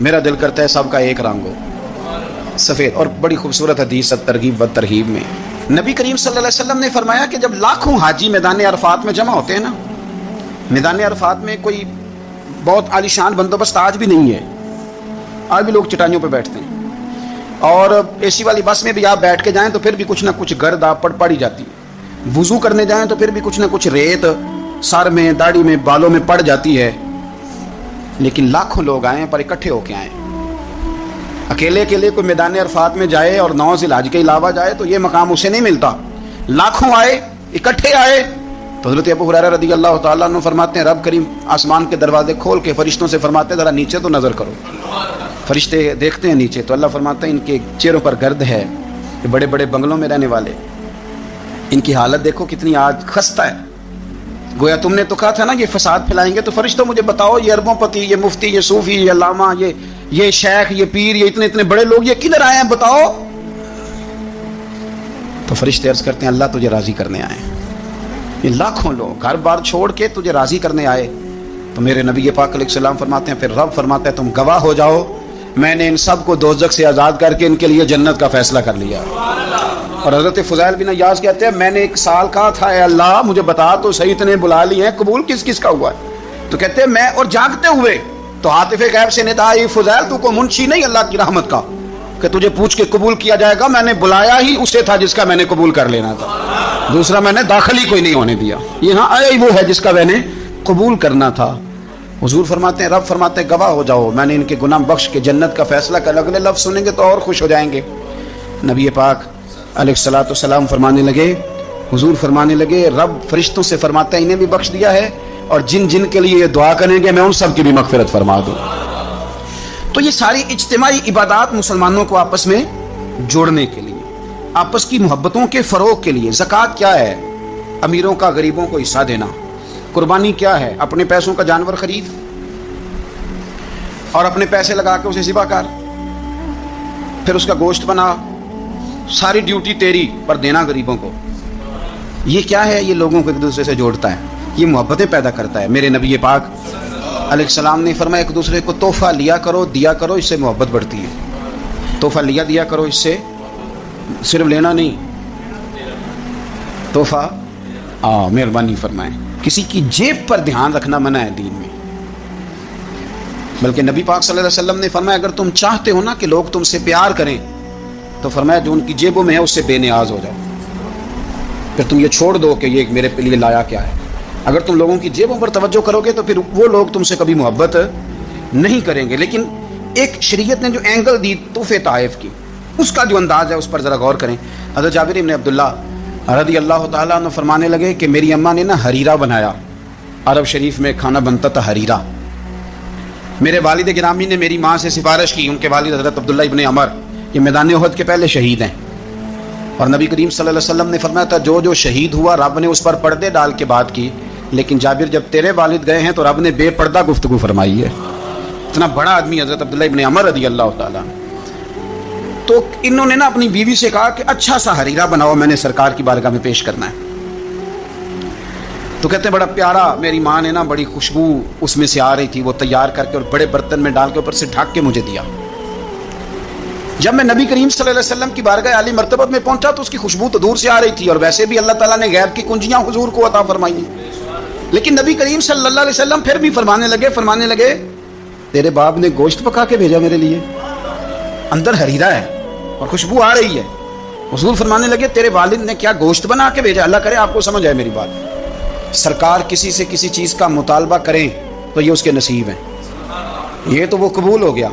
میرا دل کرتا ہے سب کا ایک رنگ ہو، سفید. اور بڑی خوبصورت حدیث ترغیب و ترہیب میں نبی کریم صلی اللہ علیہ وسلم نے فرمایا کہ جب لاکھوں حاجی میدان عرفات میں جمع ہوتے ہیں نا، میدان عرفات میں کوئی بہت عالیشان بندوبست آج بھی نہیں ہے، آج بھی لوگ چٹائیوں پہ بیٹھتے ہیں، اور اے سی والی بس میں بھی آپ بیٹھ کے جائیں تو پھر بھی کچھ نہ کچھ گرد آپ پڑی جاتی ہے، وضو کرنے جائیں تو پھر بھی کچھ نہ کچھ ریت سر میں، داڑھی میں، بالوں میں پڑ جاتی ہے. لیکن لاکھوں لوگ آئیں پر اکٹھے ہو کے آئیں. اکیلے کے لیے کوئی میدان عرفات میں جائے اور 9 ذی الحج کے علاوہ جائے تو یہ مقام اسے نہیں ملتا. لاکھوں آئے، اکٹھے آئے. تو حضرت ابو ہریرہ رضی اللہ تعالیٰ عنہ فرماتے ہیں رب کریم آسمان کے دروازے کھول کے فرشتوں سے فرماتے ہیں ذرا نیچے تو نظر کرو. فرشتے دیکھتے ہیں نیچے تو اللہ فرماتے ہیں ان کے چہروں پر گرد ہے، یہ بڑے بڑے بنگلوں میں رہنے والے، ان کی حالت دیکھو کتنی آج خستہ ہے. گویا تم نے تو کہا تھا نا یہ فساد پھیلائیں گے، تو فرشتوں مجھے بتاؤ یہ اربوں پتی، یہ مفتی، یہ صوفی، یہ علامہ، یہ شیخ، یہ پیر، یہ اتنے اتنے بڑے لوگ یہ کدھر آئے ہیں بتاؤ. تو فرشتے عرض کرتے ہیں اللہ تجھے راضی کرنے آئے ہیں. یہ لاکھوں لوگ گھر بار چھوڑ کے تجھے راضی کرنے آئے. تو میرے نبی پاک علیہ السلام فرماتے ہیں پھر رب فرماتا ہے تم گواہ ہو جاؤ میں نے ان سب کو دوزخ سے آزاد کر کے ان کے لیے جنت کا فیصلہ کر لیا. اور حضرت فضیل بن عیاض کہتے ہیں میں نے 1 سال کہا تھا اے اللہ مجھے بتا تو صحیح، اتنے بلا لیے ہیں، قبول کس کس کا ہوا ہے؟ تو کہتے ہیں میں اور جاگتے ہوئے تو عاطف غیب سے ندا آئی فضیل تو کو منشی نہیں اللہ کی رحمت کا کہ تجھے پوچھ کے قبول کیا جائے گا، میں نے بلایا ہی اسے تھا جس کا میں نے قبول کر لینا تھا، دوسرا میں نے داخل ہی کوئی نہیں ہونے دیا، یہاں آیا ہی وہ ہے جس کا میں نے قبول کرنا تھا. حضور فرماتے ہیں رب فرماتے ہیں گواہ ہو جاؤ میں نے ان کے گناہ بخش کے جنت کا فیصلہ کر. اگلے لفظ سنیں گے تو اور خوش ہو جائیں گے. نبی پاک علیہ الصلوۃ والسلام فرمانے لگے، حضور فرمانے لگے رب فرشتوں سے فرماتا ہے انہیں بھی بخش دیا ہے اور جن جن کے لیے یہ دعا کریں گے میں ان سب کی بھی مغفرت فرما دوں. تو یہ ساری اجتماعی عبادات مسلمانوں کو آپس میں جوڑنے کے لیے، آپس کی محبتوں کے فروغ کے لیے. زکوٰۃ کیا ہے؟ امیروں کا غریبوں کو حصہ دینا. قربانی کیا ہے؟ اپنے پیسوں کا جانور خرید اور اپنے پیسے لگا کے اسے ذبح کر، پھر اس کا گوشت بنا، ساری ڈیوٹی تیری پر دینا غریبوں کو. یہ کیا ہے؟ یہ لوگوں کو ایک دوسرے سے جوڑتا ہے، یہ محبتیں پیدا کرتا ہے. میرے نبی پاک علیہ السلام نے فرمایا ایک دوسرے کو تحفہ لیا کرو، دیا کرو، اس سے محبت بڑھتی ہے. تحفہ دیا کرو، اس سے صرف لینا نہیں، تحفہ مہربانی فرمائیں. کسی کی جیب پر دھیان رکھنا منع ہے دین میں، بلکہ نبی پاک صلی اللہ علیہ وسلم نے فرمایا اگر تم چاہتے ہو نا کہ لوگ تم سے پیار کریں تو فرمایا جو ان کی جیبوں میں ہے اس سے بے نیاز ہو جاؤ، پھر تم یہ چھوڑ دو کہ یہ میرے لیے لایا کیا ہے. اگر تم لوگوں کی جیبوں پر توجہ کرو گے تو پھر وہ لوگ تم سے کبھی محبت نہیں کریں گے. لیکن ایک شریعت نے جو اینگل دی تحفے طائف کی، اس کا جو انداز ہے اس پر ذرا غور کریں. حضرت جابر بن عبداللہ رضی اللہ تعالیٰ عنہ فرمانے لگے کہ میری اماں نے نا حریرہ بنایا، عرب شریف میں کھانا بنتا تھا حریرہ. میرے والد گرامی نے میری ماں سے سفارش کی، ان کے والد حضرت عبداللہ ابن عمر یہ میدان احد کے پہلے شہید ہیں، اور نبی کریم صلی اللہ علیہ وسلم نے فرمایا تھا جو شہید ہوا رب نے اس پر پردے ڈال کے بات کی، لیکن جابر جب تیرے والد گئے ہیں تو رب نے بے پردہ گفتگو فرمائی ہے. اتنا بڑا آدمی حضرت عبداللہ ابن عمر رضی اللہ تعالیٰ. تو انہوں نے نا اپنی بیوی سے کہا کہ اچھا سا حریرہ بناؤ، میں نے سرکار کی بارگاہ میں پیش کرنا ہے. تو کہتے ہیں بڑا پیارا، میری ماں نے نا بڑی خوشبو اس میں سے آ رہی تھی، وہ تیار کر کے اور بڑے برتن میں ڈال کے اوپر سے ڈھک کے مجھے دیا. جب میں نبی کریم صلی اللہ علیہ وسلم کی بارگاہ عالی مرتبت میں پہنچا تو اس کی خوشبو تو دور سے آ رہی تھی، اور ویسے بھی اللہ تعالیٰ نے غیب کی کنجیاں حضور کو عطا فرمائی ہیں. لیکن نبی کریم صلی اللہ علیہ وسلم پھر بھی فرمانے لگے تیرے باپ نے گوشت پکا کے بھیجا میرے لیے، اندر حریرہ ہے اور خوشبو آ رہی ہے. حضور فرمانے لگے تیرے والد نے کیا گوشت بنا کے بھیجا؟ اللہ کرے آپ کو سمجھ آئے میری بات. سرکار کسی سے کسی چیز کا مطالبہ کریں تو یہ اس کے نصیب ہیں، یہ تو وہ قبول ہو گیا.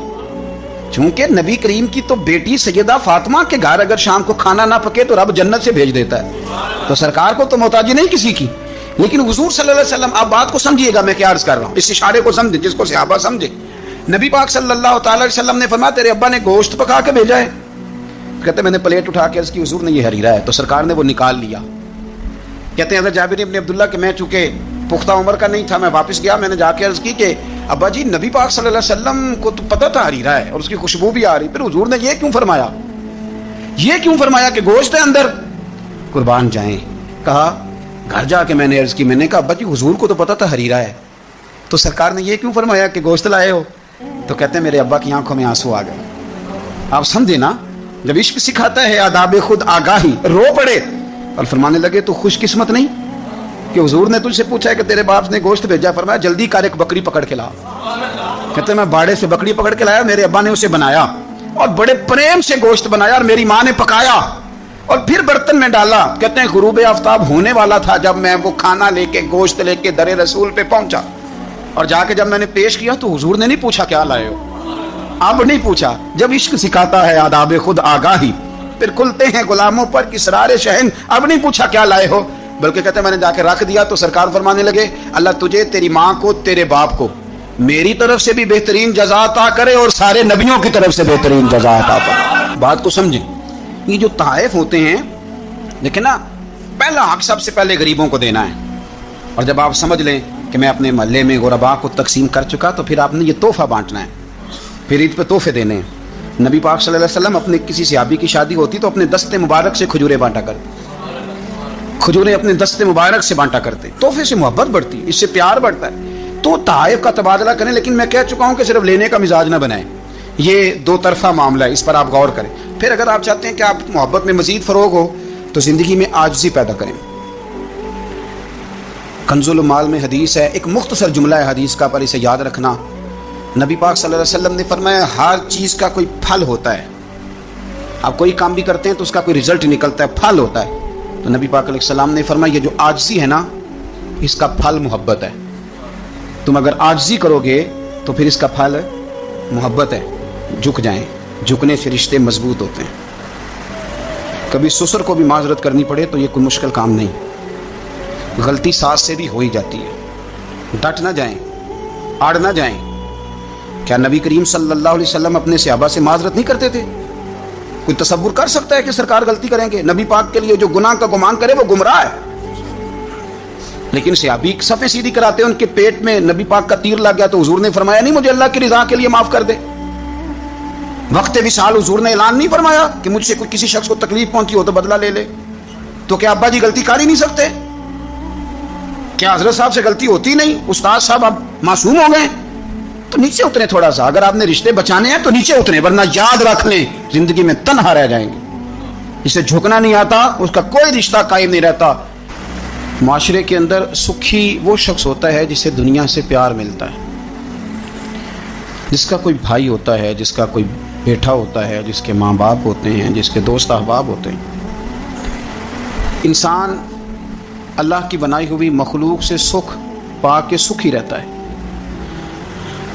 چونکہ نبی کریم کی تو بیٹی سیدہ فاطمہ کے گھر اگر شام کو کھانا نہ پکے تو رب جنت سے بھیج دیتا ہے، تو سرکار کو تو محتاجی نہیں کسی کی. لیکن حضور صلی اللہ علیہ وسلم، آپ بات کو سمجھیے گا میں کیا عرض کر رہا ہوں، اس اشارے کو سمجھیں جس کو صحابہ سمجھے. نبی پاک صلی اللہ تعالی علیہ وسلم نے فرمایا تیرے ابا نے گوشت پکا کے بھیجا ہے. کہتے میں نے پلیٹ اٹھا کے عرض کی حضور نے یہ حریرہ ہے، تو سرکار نے وہ نکال لیا. کہتے ہیں حضرت جابر بن عبداللہ کہ میں چونکہ پختہ عمر کا نہیں تھا، میں واپس گیا، میں نے جا کے عرض کی کہ ابا جی نبی پاک صلی اللہ علیہ وسلم کو تو پتہ تھا حریرہ ہے اور اس کی خوشبو بھی آ رہی، پھر حضور نے یہ کیوں فرمایا کہ گوشت ہے اندر؟ قربان جائیں. کہا گھر جا کے میں نے عرض کی، میں نے کہا ابا جی حضور کو تو پتہ تھا حریرہ ہے، تو سرکار نے یہ کیوں فرمایا کہ گوشت لائے ہو؟ تو کہتے ہیں میرے ابا کی آنکھوں میں آنسو آ گئے. آپ سمجھے نا, جب عشق سکھاتا ہے آداب خود آگاہی, رو پڑے اور فرمانے لگے تو خوش قسمت نہیں کہ حضور نے تجھ سے پوچھا ہے کہ تیرے باپ نے گوشت بھیجا, فرمایا جلدی کر ایک بکری پکڑ کے لا. کہتے ہیں میں باڑے سے بکری پکڑ کے لایا, میرے ابا نے اسے بنایا اور بڑے پریم سے گوشت بنایا اور میری ماں نے پکایا اور پھر برتن میں ڈالا. کہتے ہیں غروب آفتاب ہونے والا تھا جب میں وہ کھانا لے کے گوشت لے کے در رسول پہ پہنچا, اور جا کے جب میں نے پیش کیا تو حضور نے نہیں پوچھا کیا لائے ہو, اب نہیں پوچھا. جب عشق سکھاتا ہے آداب خود آگاہی, پھر کھلتے ہیں غلاموں پر اسرار شہن, اب نہیں پوچھا کیا لائے ہو, بلکہ کہتے ہیں میں نے جا کے رکھ دیا. تو سرکار فرمانے لگے اللہ تجھے, تیری ماں کو, تیرے باپ کو میری طرف سے بھی بہترین جزا عطا کرے اور سارے نبیوں کی طرف سے بہترین جزا عطا کرے. بات کو سمجھیں, یہ جو تحائف ہوتے ہیں لیکن نا, پہلا حق سب سے پہلے غریبوں کو دینا ہے. اور جب آپ سمجھ لیں کہ میں اپنے محلے میں غربا کو تقسیم کر چکا, تو پھر آپ نے یہ تحفہ بانٹنا ہے, پھر عید پہ تحفے دینے ہیں. نبی پاک صلی اللہ علیہ وسلم اپنے کسی صحابی کی شادی ہوتی تو اپنے دستے مبارک سے کھجوریں بانٹا کرتے, کھجوریں اپنے دستے مبارک سے بانٹا کرتے. تحفے سے محبت بڑھتی, اس سے پیار بڑھتا ہے. تو تحائف کا تبادلہ کریں, لیکن میں کہہ چکا ہوں کہ صرف لینے کا مزاج نہ بنائیں, یہ دو طرفہ معاملہ ہے, اس پر آپ غور کریں. پھر اگر آپ چاہتے ہیں کہ آپ محبت میں مزید فروغ ہو تو زندگی میں عاجزی پیدا کریں. کنز المال میں حدیث ہے, ایک مختصر جملہ ہے حدیث کا, پر اسے یاد رکھنا. نبی پاک صلی اللہ علیہ وسلم نے فرمایا ہر چیز کا کوئی پھل ہوتا ہے. آپ کوئی کام بھی کرتے ہیں تو اس کا کوئی رزلٹ نکلتا ہے, پھل ہوتا ہے. تو نبی پاک علیہ السلام نے فرمایا یہ جو عاجزی ہے نا, اس کا پھل محبت ہے. تم اگر عاجزی کرو گے تو پھر اس کا پھل محبت ہے. جھک جائیں, جھکنے سے رشتے مضبوط ہوتے ہیں. کبھی سسر کو بھی معذرت کرنی پڑے تو یہ کوئی مشکل کام نہیں, غلطی ساس سے بھی ہو ہی جاتی ہے. ڈٹ نہ جائیں, آڑ نہ جائیں. کیا نبی کریم صلی اللہ علیہ وسلم اپنے صحابہ سے معذرت نہیں کرتے تھے؟ کوئی تصور کر سکتا ہے کہ سرکار غلطی کریں گے؟ نبی پاک کے لیے جو گناہ کا گمان کرے وہ گمراہ ہے. لیکن صحابی صفیں سیدھی کراتے ہیں, ان کے پیٹ میں نبی پاک کا تیر لگ گیا تو حضور نے فرمایا نہیں مجھے اللہ کی رضا کے لیے معاف کر دے. وقت وصال حضور نے اعلان نہیں فرمایا کہ مجھ سے کوئی کسی شخص کو تکلیف پہنچی ہو تو بدلہ لے لے. تو کیا ابا جی غلطی کر ہی نہیں سکتے؟ کیا حضرت صاحب سے غلطی ہوتی نہیں؟ استاد صاحب اب معصوم ہو گئے تو نیچے اترے تھوڑا سا. اگر آپ نے رشتے بچانے ہیں تو نیچے اترے, ورنہ یاد رکھ لیں زندگی میں تنہا رہ جائیں گے. جسے جھکنا نہیں آتا اس کا کوئی رشتہ قائم نہیں رہتا. معاشرے کے اندر سکھی وہ شخص ہوتا ہے جسے دنیا سے پیار ملتا ہے, جس کا کوئی بھائی ہوتا ہے, جس کا کوئی بیٹا ہوتا ہے, جس کے ماں باپ ہوتے ہیں, جس کے دوست احباب ہوتے ہیں. انسان اللہ کی بنائی ہوئی مخلوق سے سکھ پا کے سکھ ہی رہتا ہے,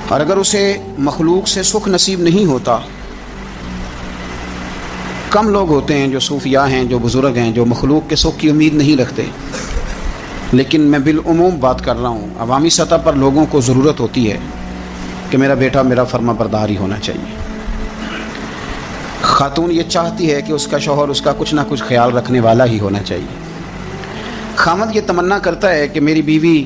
اور اگر اسے مخلوق سے سکھ نصیب نہیں ہوتا, کم لوگ ہوتے ہیں جو صوفیاء ہیں, جو بزرگ ہیں, جو مخلوق کے سکھ کی امید نہیں رکھتے. لیکن میں بالعموم بات کر رہا ہوں, عوامی سطح پر لوگوں کو ضرورت ہوتی ہے کہ میرا بیٹا میرا فرما بردار ہی ہونا چاہیے. خاتون یہ چاہتی ہے کہ اس کا شوہر اس کا کچھ نہ کچھ خیال رکھنے والا ہی ہونا چاہیے. خامد یہ تمنا کرتا ہے کہ میری بیوی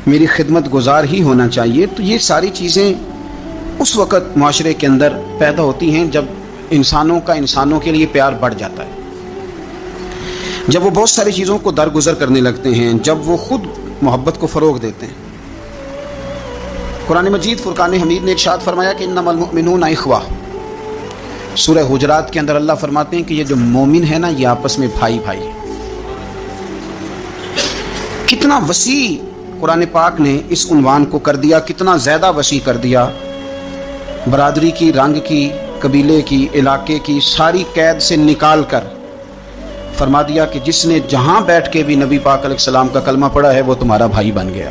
میری خدمت گزار ہی ہونا چاہیے. تو یہ ساری چیزیں اس وقت معاشرے کے اندر پیدا ہوتی ہیں جب انسانوں کا انسانوں کے لیے پیار بڑھ جاتا ہے, جب وہ بہت ساری چیزوں کو درگزر کرنے لگتے ہیں, جب وہ خود محبت کو فروغ دیتے ہیں. قرآن مجید فرقان حمید نے ارشاد فرمایا کہ انما المؤمنون اخوہ. سورہ حجرات کے اندر اللہ فرماتے ہیں کہ یہ جو مومن ہے نا, یہ آپس میں بھائی بھائی ہے. کتنا وسیع قرآن پاک نے اس عنوان کو کر دیا, کتنا زیادہ وسیع کر دیا. برادری کی, رنگ کی, قبیلے کی, علاقے کی ساری قید سے نکال کر فرما دیا کہ جس نے جہاں بیٹھ کے بھی نبی پاک علیہ السلام کا کلمہ پڑھا ہے وہ تمہارا بھائی بن گیا,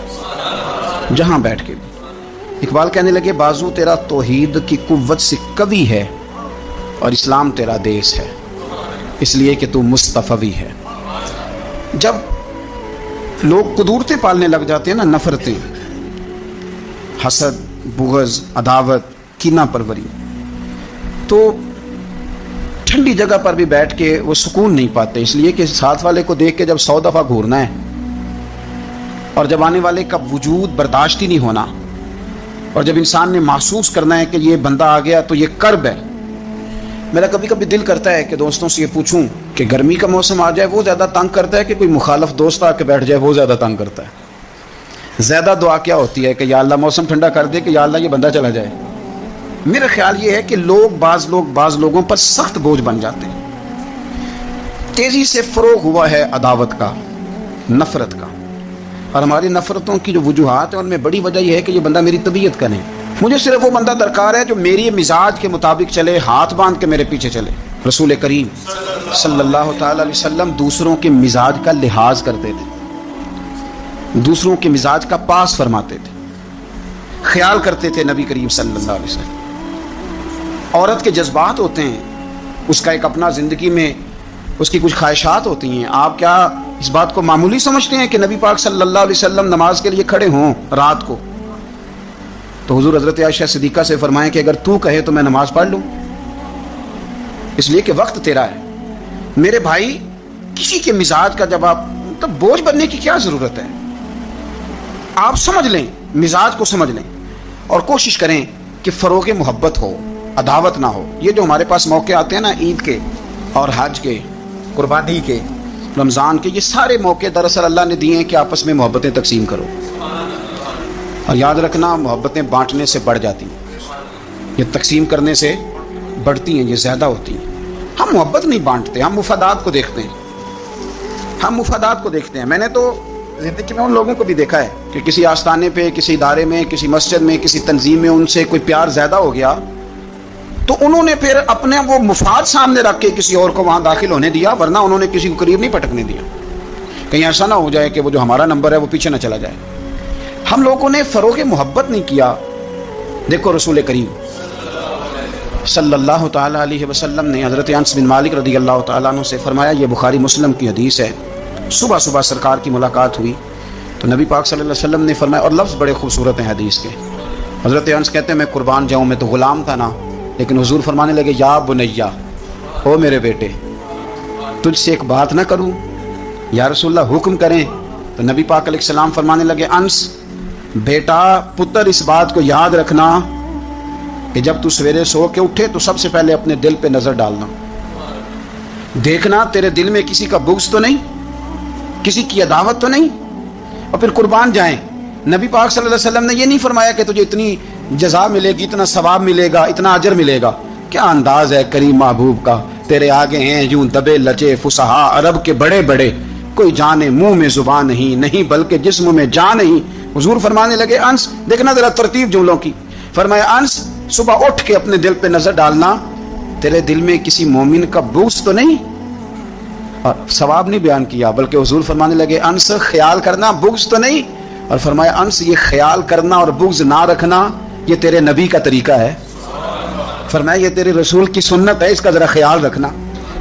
جہاں بیٹھ کے بھی. اقبال کہنے لگے بازو تیرا توحید کی قوت سے قوی ہے اور اسلام تیرا دیس ہے, اس لیے کہ تو مصطفی ہے. جب لوگ قدورتیں پالنے لگ جاتے ہیں نا, نفرتیں, حسد, بغض, عداوت, کینہ پروری, تو ٹھنڈی جگہ پر بھی بیٹھ کے وہ سکون نہیں پاتے. اس لیے کہ ساتھ والے کو دیکھ کے جب 100 دفعہ گھورنا ہے اور جب آنے والے کا وجود برداشت ہی نہیں ہونا, اور جب انسان نے محسوس کرنا ہے کہ یہ بندہ آ گیا تو یہ کرب ہے. میرا کبھی کبھی دل کرتا ہے کہ دوستوں سے یہ پوچھوں کہ گرمی کا موسم آ جائے وہ زیادہ تنگ کرتا ہے کہ کوئی مخالف دوست آ کے بیٹھ جائے وہ زیادہ تنگ کرتا ہے؟ زیادہ دعا کیا ہوتی ہے کہ یا اللہ موسم ٹھنڈا کر دے, کہ یا اللہ یہ بندہ چلا جائے. میرا خیال یہ ہے کہ بعض لوگوں پر سخت بوجھ بن جاتے ہیں. تیزی سے فروغ ہوا ہے عداوت کا، نفرت کا، اور ہماری نفرتوں کی جو وجوہات ہیں ان میں بڑی وجہ یہ ہے کہ یہ بندہ میری طبیعت کا نہیں. مجھے صرف وہ بندہ درکار ہے جو میری مزاج کے مطابق چلے، ہاتھ باندھ کے میرے پیچھے چلے. رسول کریم صلی اللہ تعالی علیہ وسلم دوسروں کے مزاج کا لحاظ کرتے تھے، دوسروں کے مزاج کا پاس فرماتے تھے، خیال کرتے تھے. نبی کریم صلی اللہ علیہ وسلم، عورت کے جذبات ہوتے ہیں، اس کا ایک اپنا زندگی میں اس کی کچھ خواہشات ہوتی ہیں. آپ کیا اس بات کو معمولی سمجھتے ہیں کہ نبی پاک صلی اللہ علیہ وسلم نماز کے لیے کھڑے ہوں رات کو تو حضور حضرت عائشہ صدیقہ سے فرمائیں کہ اگر تو کہے تو میں نماز پڑھ لوں، اس لیے کہ وقت تیرا ہے. میرے بھائی، کسی کے مزاج کا جب آپ تو بوجھ بننے کی کیا ضرورت ہے؟ آپ سمجھ لیں، مزاج کو سمجھ لیں اور کوشش کریں کہ فروغ محبت ہو، عداوت نہ ہو. یہ جو ہمارے پاس موقع آتے ہیں نا، عید کے اور حج کے، قربانی کے، رمضان کے، یہ سارے موقع دراصل اللہ نے دیے ہیں کہ آپس میں محبتیں تقسیم کرو. اور یاد رکھنا، محبتیں بانٹنے سے بڑھ جاتی ہیں، یہ تقسیم کرنے سے بڑھتی ہیں، یہ زیادہ ہوتی ہیں. ہم محبت نہیں بانٹتے، ہم مفادات کو دیکھتے ہیں، ہم مفادات کو دیکھتے ہیں. میں نے تو زندگی میں ان لوگوں کو بھی دیکھا ہے کہ کسی آستانے پہ، کسی ادارے میں، کسی مسجد میں، کسی تنظیم میں ان سے کوئی پیار زیادہ ہو گیا تو انہوں نے پھر اپنے وہ مفاد سامنے رکھ کے کسی اور کو وہاں داخل ہونے دیا، ورنہ انہوں نے کسی کو قریب نہیں پٹکنے دیا. کہیں ایسا نہ ہو جائے کہ وہ جو ہمارا نمبر ہے وہ پیچھے نہ چلا جائے. ہم لوگوں نے فروغ محبت نہیں کیا. دیکھو رسول کریم صلی اللہ تعالیٰ علیہ وسلم نے حضرت انس بن مالک رضی اللہ تعالیٰ عنہ سے فرمایا، یہ بخاری مسلم کی حدیث ہے، صبح صبح سرکار کی ملاقات ہوئی تو نبی پاک صلی اللہ علیہ وسلم نے فرمایا، اور لفظ بڑے خوبصورت ہیں حدیث کے. حضرت انس کہتے ہیں میں قربان جاؤں، میں تو غلام تھا نا، لیکن حضور فرمانے لگے، یا بنیا، او میرے بیٹے، تجھ سے ایک بات نہ کروں؟ یا رسول اللہ حکم کریں. تو نبی پاک علیہ السلام فرمانے لگے، انس بیٹا، پتر، اس بات کو یاد رکھنا کہ جب تو سویرے سو کے اٹھے تو سب سے پہلے اپنے دل پہ نظر ڈالنا، دیکھنا تیرے دل میں کسی کا بغض تو نہیں، کسی کی عداوت تو نہیں، اور پھر قربان جائیں. نبی پاک صلی اللہ علیہ وسلم نے یہ نہیں فرمایا کہ تجھے اتنی جزا ملے گی، اتنا ثواب ملے گا، اتنا اجر ملے گا. کیا انداز ہے کریم محبوب کا، تیرے آگے ہیں یوں دبے لچے فصحا عرب کے بڑے بڑے، کوئی جانے منہ میں زبان نہیں بلکہ جسم میں جان نہیں. حضور فرمانے لگے، انس دیکھنا ذرا ترتیب جملوں کی. فرمایا، انس صبح اٹھ کے اپنے دل پہ نظر ڈالنا، تیرے دل میں کسی مومن کا بغض تو نہیں. اور ثواب نہیں بیان کیا بلکہ حضور فرمانے لگے، انس خیال کرنا، بغض تو نہیں. اور فرمایا، انس یہ خیال کرنا اور بغض نہ رکھنا یہ تیرے نبی کا طریقہ ہے. فرمایا یہ تیرے رسول کی سنت ہے، اس کا ذرا خیال رکھنا.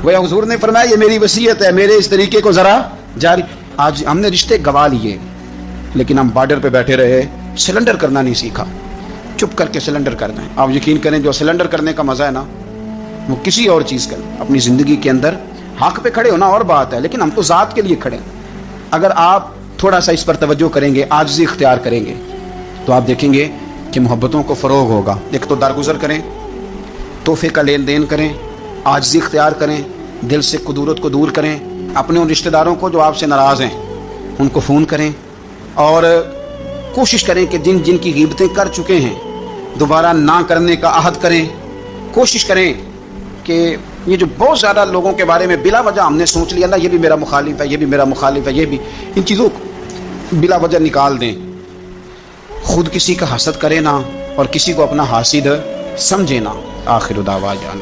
وہ حضور نے فرمایا یہ میری وصیت ہے، میرے اس طریقے کو ذرا جاری. آج ہم نے رشتے گوا لیے لیکن ہم بارڈر پہ بیٹھے رہے، سلنڈر کرنا نہیں سیکھا. چپ کر کے سلنڈر کرنا ہے. آپ یقین کریں جو سلنڈر کرنے کا مزہ ہے نا وہ کسی اور چیز کا. اپنی زندگی کے اندر حق پہ کھڑے ہونا اور بات ہے، لیکن ہم تو ذات کے لیے کھڑے ہیں. اگر آپ تھوڑا سا اس پر توجہ کریں گے، عاجزی اختیار کریں گے تو آپ دیکھیں گے کہ محبتوں کو فروغ ہوگا. ایک تو درگزر کریں، تحفے کا لین دین کریں، عاجزی اختیار کریں، دل سے کدورت کو دور کریں. اپنے ان رشتہ داروں کو جو آپ سے ناراض ہیں ان کو فون کریں اور کوشش کریں کہ جن جن کی غیبتیں کر چکے ہیں دوبارہ نہ کرنے کا عہد کریں. کوشش کریں کہ یہ جو بہت زیادہ لوگوں کے بارے میں بلا وجہ ہم نے سوچ لیا نا یہ بھی میرا مخالف ہے، یہ بھی میرا مخالف ہے، یہ بھی، ان چیزوں کو بلا وجہ نکال دیں. خود کسی کا حسد کرے نا اور کسی کو اپنا حاسد سمجھے نا. آخر دعوانا